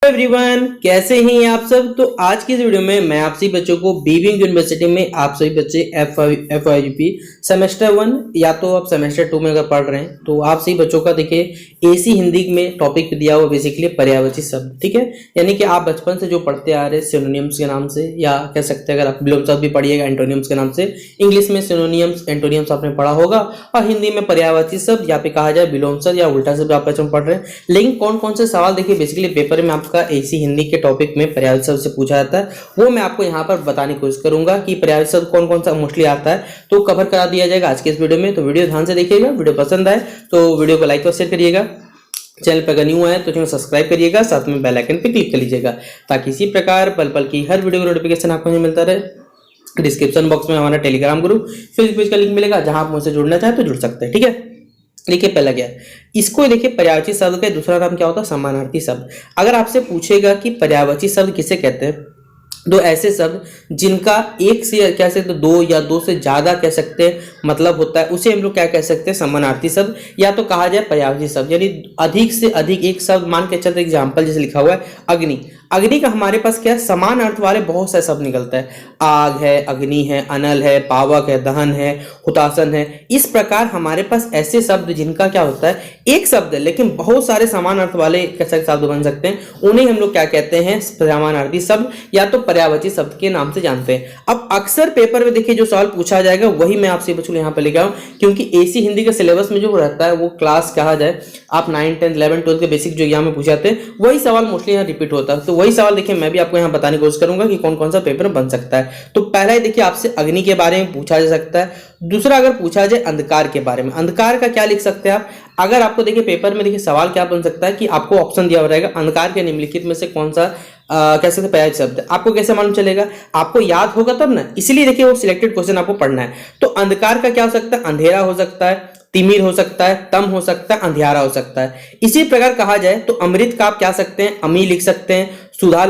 Everyone, कैसे हैं आप सब। तो आज की इस वीडियो में मैं आप सभी बच्चों को बीविंग यूनिवर्सिटी में आप सभी बच्चे एफ सेमेस्टर 1 या तो आप सेमेस्टर 2 में अगर पढ़ रहे हैं तो आप सभी बच्चों का देखिए एसी हिंदी में टॉपिक दिया हुआ बेसिकली पर्यायवाची शब्द। ठीक है, यानी कि आप बचपन से जो पढ़ते आ रहे हैं सिनोनियम्स के नाम से, या कह सकते हैं अगर आप विलोम शब्द भी पढ़िएगा एंटोनियम्स के नाम से। इंग्लिश में सिनोनियम्स एंटोनियम्स आपने पढ़ा होगा और हिंदी में पर्यायवाची शब्द या पे कहा जाए विलोम शब्द या उल्टा शब्द आप बच्चों पढ़ रहे हैं। लेकिन कौन कौन से सवाल देखिए बेसिकली पेपर में आपका एसी हिंदी के टॉपिक में पर्यायवाची शब्द से पूछा जाता है, वो मैं आपको यहाँ पर बताने की कोशिश करूंगा कि पर्यायवाची शब्द कौन कौन सा मोस्टली आता है, तो कवर करा दिया जाएगा आज के इस वीडियो में। तो वीडियो ध्यान से देखिएगा, वीडियो पसंद आए तो वीडियो को लाइक और शेयर करिएगा, चैनल पर अगर न्यू है तो चैनल सब्सक्राइब करिएगा, साथ में बेल आइकन पे क्लिक कर लीजिएगा ताकि इसी प्रकार पल पल की हर वीडियो का नोटिफिकेशन आपको मिलता रहे। डिस्क्रिप्शन बॉक्स में हमारा टेलीग्राम ग्रुप फेसबुक पेज का लिंक मिलेगा, जहां आप मुझसे जुड़ना चाहें तो जुड़ सकते हैं। ठीक है, देखिए पहला क्या है, इसको देखिए पर्यायवाची शब्द का दूसरा नाम क्या होता है, समानार्थी शब्द। अगर आपसे पूछेगा कि पर्यायवाची शब्द किसे कहते हैं, दो ऐसे शब्द जिनका एक से कह सकते दो या दो से ज्यादा कह सकते हैं मतलब होता है, उसे हम लोग क्या कह सकते हैं, समानार्थी शब्द या तो कहा जाए पर्यायवाची शब्द। यानी अधिक से अधिक एक शब्द मान के चलते, एग्जाम्पल जैसे लिखा हुआ है अग्नि, अग्नि का हमारे पास क्या समान अर्थ वाले बहुत सारे शब्द निकलता है। आग है, अग्नि है, अनल है, पावक है, दहन है, हुतासन है। इस प्रकार हमारे पास ऐसे शब्द जिनका क्या होता है एक शब्द है लेकिन बहुत सारे समान अर्थ वाले कैसे शब्द बन सकते हैं, उन्हें हम लोग क्या कहते हैं, समानार्थी शब्द या तो पर्यायवाची शब्द के नाम से जानते हैं। अब अक्सर पेपर में देखिए जो सवाल पूछा जाएगा वही मैं आपसे बच्चों यहाँ पे लेके आऊँ, क्योंकि एसी हिंदी के सिलेबस में जो रहता है वो क्लास कहा जाए आप 9, 10, 11, 12 के बेसिक जो एग्जाम में पूछे जाते हैं वही सवाल मोस्टली यहाँ रिपीट होता है। तो वही सवाल देखिए मैं भी आपको यहाँ बताने की कोशिश करूंगा कि कौन कौन सा पेपर बन सकता है। तो पहला ही देखिए आपसे अग्नि के बारे में पूछा जा सकता है। दूसरा अगर पूछा जाए अंधकार के बारे में, अंधकार का क्या लिख सकते हैं आप। अगर आपको देखिए पेपर में देखिए सवाल क्या बन सकता है कि आपको ऑप्शन दिया रहेगा अंधकार के निम्नलिखित में से कौन सा कैसे पर्यायवाची शब्द है, आपको कैसे मालूम चलेगा, आपको याद होगा तब ना, इसलिए देखिए वो सिलेक्टेड क्वेश्चन आपको पढ़ना है। तो अंधकार का क्या हो सकता है, अंधेरा हो सकता है, तिमिर हो सकता है, तम हो सकता है, अंधियारा हो सकता है। इसी प्रकार कहा जाए तो अमृत का आप क्या सकते हैं, अमी लिख सकते हैं, सुधा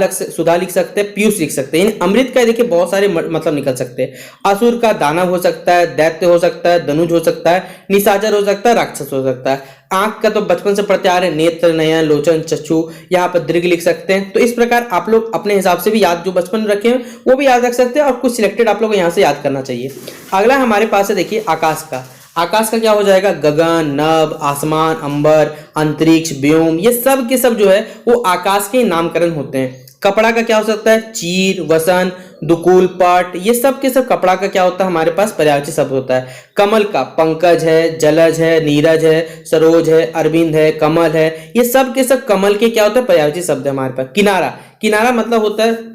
लिख सकते हैं, पीयूष लिख सकते हैं। अमृत का देखिए बहुत सारे मतलब निकल सकते हैं। असुर का दानव हो सकता है, दैत्य हो सकता है, धनुज हो सकता है, निशाचर हो सकता है, राक्षस हो सकता है। आंख का तो बचपन से पढ़ते आ रहे हैं, नेत्र, नयन, लोचन, चक्षु, यहाँ पर दीर्घ लिख सकते हैं। तो इस प्रकार आप लोग अपने हिसाब से भी याद जो बचपन में रखे हैं वो भी याद रख सकते हैं और कुछ सिलेक्टेड आप लोग यहाँ से याद करना चाहिए। अगला हमारे पास है देखिए आकाश का। आकाश का क्या हो जाएगा, गगन, नभ, आसमान, अंबर, अंतरिक्ष, व्योम, ये सब के सब जो है वो आकाश के नामकरण होते हैं। कपड़ा का क्या हो सकता है, चीर, वसन, दुकुल, पट, ये सब के सब कपड़ा का क्या होता है हमारे पास पर्यायवाची शब्द होता है। कमल का पंकज है, जलज है, नीरज है, सरोज है, अरविंद है, कमल है, ये सब के सब कमल के क्या होता है पर्यायवाची शब्द है हमारे पास। किनारा, किनारा मतलब होता है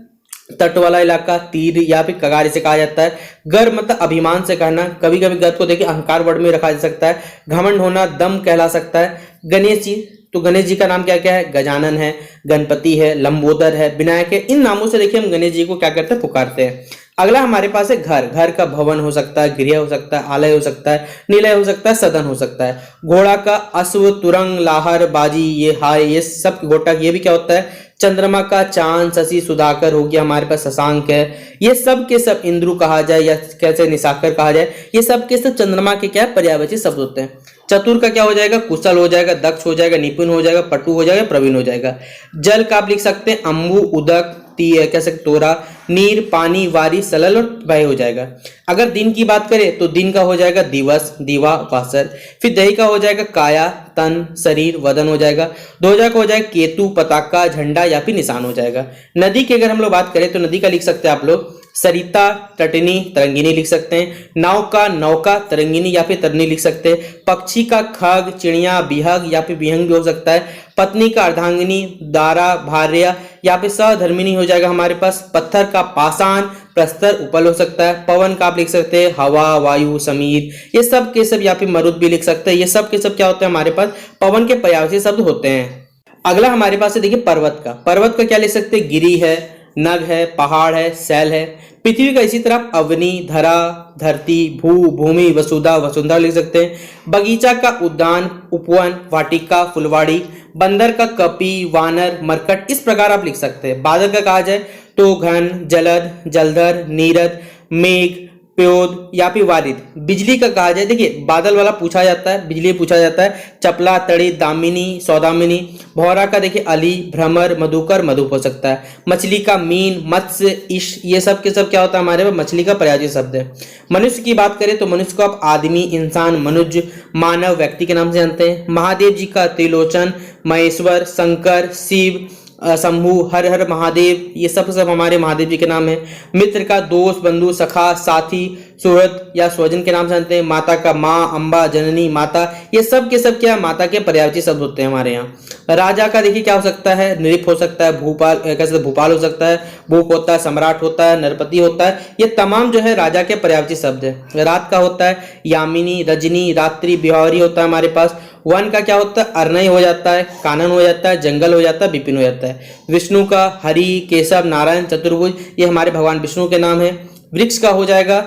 तट वाला इलाका, तीर या फिर कगार इसे कहा जाता है। गर्व मतलब अभिमान से कहना, कभी कभी गर्व को देखिए अहंकार वर्ड में रखा जा सकता है। घमंड होना दम कहला सकता है। गणेश जी, तो गणेश जी का नाम क्या क्या है, गजानन है, गणपति है, लंबोदर है, विनायक है। इन नामों से देखिए हम गणेश जी को क्या करते हैं, पुकारते हैं। अगला हमारे पास है घर, घर का भवन हो सकता है, गृह हो सकता है, आलय हो सकता है, निलय हो सकता है, सदन हो सकता है। घोड़ा का अश्व, तुरंग, लाहर, बाजी, ये हाय, ये सब घोटा, ये भी क्या होता है। चंद्रमा का चांद, शशि, सुधाकर हो गया, हमारे पास शशांक है। ये सब के सब इंद्रु कहा जाए या कैसे निशाकर कहा जाए, ये सब के सब चंद्रमा के क्या पर्यायवाची शब्द होते हैं। चतुर का क्या हो जाएगा, कुशल हो जाएगा, दक्ष हो जाएगा, निपुण हो जाएगा, पटु हो जाएगा, प्रवीण हो जाएगा। जल का आप लिख सकते हैं अंबु, उदक, कह सकते तोरा, नीर, पानी, वारी, सलल और वह हो जाएगा। अगर दिन की बात करें तो दिन का हो जाएगा दिवस, दीवा, वासर। फिर दही का हो जाएगा काया, तन, शरीर, वदन हो जाएगा। ध्वजा का हो जाएगा केतु, पताका, झंडा या फिर निशान हो जाएगा। नदी की अगर हम लोग बात करें तो नदी का लिख सकते हैं आप लोग सरिता, तटनी, तरंगिनी लिख सकते हैं। नाव का नौका, तरंगिनी या फिर तरनी लिख सकते हैं। पक्षी का खग, चिड़िया, बिहग या फिर विहंग भी हो सकता है। पत्नी का अर्धांगिनी, दारा, भार्या या फिर सहधर्मिणी हो जाएगा हमारे पास। पत्थर का पाषाण, प्रस्तर, उपल हो सकता है। पवन का आप लिख सकते हैं हवा, वायु, समीर, ये सब के सब या फिर मरुद भी लिख सकते हैं। ये सब के सब क्या होते हैं हमारे पास पवन के पर्यायवाची शब्द होते हैं। अगला हमारे पास है देखिए पर्वत का। पर्वत का क्या लिख सकते हैं, गिरी है, नग है, पहाड़ है, शैल है। पृथ्वी का इसी तरह अवनी, धरा, धरती, भू, भूमि, वसुधा, वसुंधरा लिख सकते हैं। बगीचा का उद्यान, उपवन, वाटिका, फुलवाड़ी। बंदर का कपि, वानर, मरकट, इस प्रकार आप लिख सकते हैं। बादल का कहा जाए तो घन, जलद, जलधर, नीरद, मेघ, प्योद या फिर वारिद। बिजली का कहा जाए, देखिए बादल वाला पूछा जाता है, बिजली पूछा जाता है। चपला, तड़ी, दामिनी, सौदामिनी। भौरा का देखिए अली, भ्रमर, मधुकर, मधुप हो सकता है। मछली का मीन, मत्स्य, इश, ये सब के सब क्या होता है हमारे पास मछली का पर्यायवाची शब्द है। मनुष्य की बात करें तो मनुष्य को आप आदमी, इंसान, मनुज, मानव, व्यक्ति के नाम से जानते हैं। महादेव जी का त्रिलोचन, महेश्वर, शंकर, शिव, शंभु, हर हर महादेव, ये सब हमारे महादेव जी के नाम है। मित्र का दोस्त, बंधु, सखा, साथी, सुहृद या स्वजन के नाम से जानते हैं। माता का माँ, अम्बा, जननी, माता, ये सब के सब क्या माता के पर्यायवाची शब्द होते हैं हमारे यहाँ। राजा का देखिए क्या हो सकता है, नृप हो सकता है, भूपाल, कैसे भूपाल हो सकता है, भूप होता है, सम्राट होता है, नरपति होता है, ये तमाम जो है राजा के पर्यायवाची शब्द है। रात का होता है यामिनी, रजनी, रात्रि, बिहारी होता है हमारे पास। वन का क्या होता है, अर्नय हो जाता है, कानन हो जाता है, जंगल हो जाता है, विपिन हो जाता है। विष्णु का हरि, केशव, नारायण, चतुर्भुज, ये हमारे भगवान विष्णु के नाम है। वृक्ष का हो जाएगा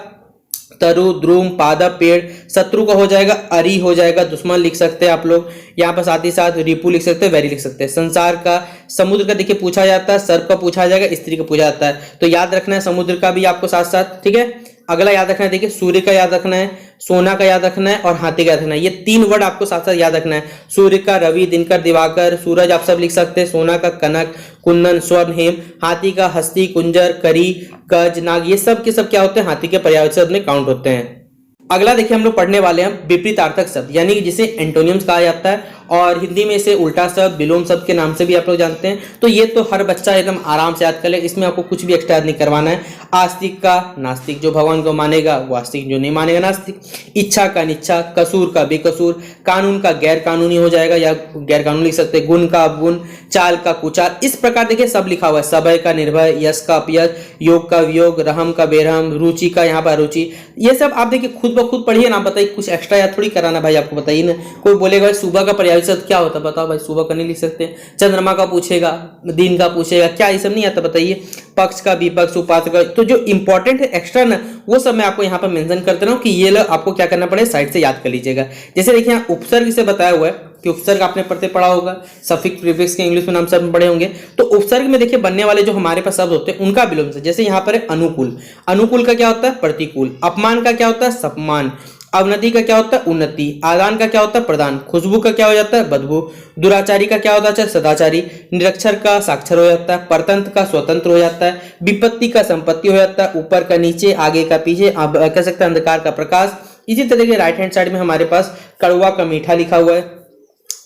तरु, द्रुम, पादप, पेड़। शत्रु का हो जाएगा अरि, हो जाएगा दुश्मन लिख सकते हैं आप लोग यहाँ पर, साथ ही साथ रिपु लिख सकते हैं, वैरी लिख सकते हैं। संसार का, समुद्र का देखिए पूछा जाता है, सर्प का पूछा जाएगा, स्त्री का पूछा जाता है, तो याद रखना है समुद्र का भी आपको साथ साथ, ठीक है। अगला याद रखना है, देखिए सूर्य का याद रखना है, सोना का याद रखना है और हाथी का याद रखना है। ये तीन वर्ड आपको साथ साथ याद रखना है। सूर्य का रवि, दिनकर, दिवाकर, सूरज आप सब लिख सकते हैं। सोना का कनक, कुंदन, स्वर्ण, हेम। हाथी का हस्ती, कुंजर, करी, गज, नाग, ये सब के सब क्या होते हैं हाथी के पर्यायवाची शब्द में काउंट होते हैं। अगला देखिए हम लोग पढ़ने वाले हैं विपरीतार्थक शब्द, यानी कि जिसे एंटोनियम्स कहा जाता है और हिंदी में इसे उल्टा शब्द, विलोम शब्द के नाम से भी आप लोग जानते हैं। तो ये तो हर बच्चा एकदम आराम से याद कर ले, इसमें आपको कुछ भी एक्स्ट्रा याद नहीं करवाना है। आस्तिक का नास्तिक, जो भगवान को मानेगा वो आस्तिक, जो नहीं मानेगा नास्तिक। इच्छा का निच्छा, कसूर का बेकसूर, कानून का गैर कानूनी हो जाएगा या गैर कानूनी लिख सकते हैं। गुण का अवगुण, चाल का कुचाल, इस प्रकार देखिए सब लिखा हुआ है। सबय का निर्भय, यश का अपयश, योग का वियोग, रहम का बेरहम, रुचि का यहाँ पर रुचि, ये सब आप देखिए खुद ब खुद पढ़िए ना, बताइए कुछ एक्स्ट्रा याद थोड़ी कराना भाई आपको, बताइए ना। कोई बोलेगा भाई सुबह का पर्यायवाची शब्द क्या होता है, बताओ भाई, सुबह का नहीं लिख सकते। चंद्रमा का पूछेगा, दिन का पूछेगा, क्या ये सब नहीं आता, बताइए। पक्ष का, विपक्ष, उपासक का, तो जो इंपॉर्टेंट है एक्स्ट्रा ना वो सब मैं आपको यहाँ पर मेंशन कर दे रहा हूँ कि ये आपको क्या करना पड़ेगा, साइड से याद कर लीजिएगा। जैसे देखिए यहाँ उपसर्ग से बताया हुआ है कि उपसर्ग आपने पढ़ते पढ़ा होगा, सफिक्स, प्रीफिक्स के इंग्लिश में नाम सब पढ़े होंगे। तो उपसर्ग में देखिए बनने वाले जो हमारे पास शब्द होते हैं उनका विलोम से, जैसे यहाँ पर है अनुकूल, अनुकूल का क्या होता है प्रतिकूल। अपमान का क्या होता है सम्मान। अवनति का क्या होता है उन्नति। आदान का क्या होता है प्रदान। खुशबू का क्या हो जाता है बदबू। दुराचारी का क्या होता है सदाचारी। निरक्षर का साक्षर हो जाता है। परतंत्र का स्वतंत्र हो जाता है। विपत्ति का संपत्ति हो जाता है। ऊपर का नीचे, आगे का पीछे, कह सकते हैं अंधकार का प्रकाश। इसी तरह के राइट हैंड साइड में हमारे पास कड़वा का मीठा लिखा हुआ है।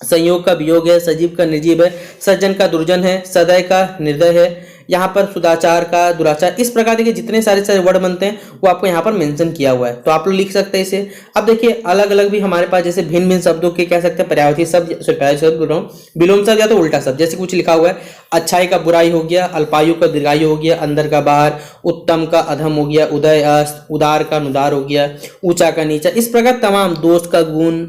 संयोग का वियोग है। सजीव का निर्जीव है। सज्जन का दुर्जन है। सदय का निर्दय है। यहाँ पर सुदाचार का दुराचार। इस प्रकार के जितने सारे वर्ड बनते हैं वो आपको यहाँ पर मेंशन किया हुआ है, तो आप लोग लिख सकते हैं इसे। अब देखिए अलग अलग भी हमारे पास जैसे भिन्न भिन्न शब्दों के कह सकते हैं पर्यायवाची शब्द बोल रहा हूँ, विलोम शब्द या तो उल्टा शब्द। जैसे कुछ लिखा हुआ है अच्छाई का बुराई हो गया, अल्पायु का दीर्घायु हो गया, अंदर का बाहर, उत्तम का अधम हो गया, उदय अस्त, उदार का नुदार हो गया, ऊंचा का नीचा। इस प्रकार तमाम, दोस्त का गुण,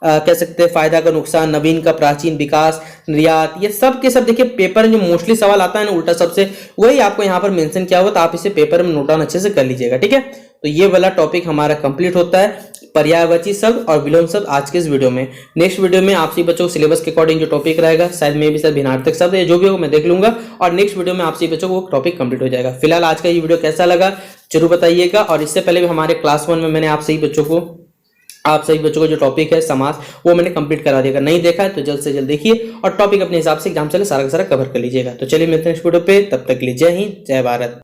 कह सकते हैं फायदा का नुकसान, नवीन का प्राचीन, विकास, निर्यात, ये सब के सब देखिए पेपर में जो मोस्टली सवाल आता है ना उल्टा सबसे, वही आपको यहाँ पर मेंशन किया हुआ, तो आप इसे पेपर में नोट डाउन अच्छे से कर लीजिएगा, ठीक है। तो ये वाला टॉपिक हमारा कंप्लीट होता है पर्यायवाची शब्द और विलोम शब्द आज के इस वीडियो में। नेक्स्ट वीडियो में आपसे बच्चों सिलेबस के अकॉर्डिंग जो टॉपिक रहेगा, शायद में भी सर भिन्नार्थक शब्द है, जो भी हो मैं देख लूंगा, और नेक्स्ट वीडियो में आपसे बच्चों को टॉपिक कंप्लीट हो जाएगा। फिलहाल आज का ये वीडियो कैसा लगा जरूर बताइएगा। और इससे पहले भी हमारे क्लास 1 में मैंने आप सभी बच्चों को जो टॉपिक है समास, वो मैंने कंप्लीट करा दिया। नहीं देखा है तो जल्द से जल्द देखिए और टॉपिक अपने हिसाब से एग्जाम से सारा का सारा कवर कर लीजिएगा। तो चलिए मिलते हैं नेक्स्ट वीडियो पे, तब तक के लिए जय हिंद, जय भारत।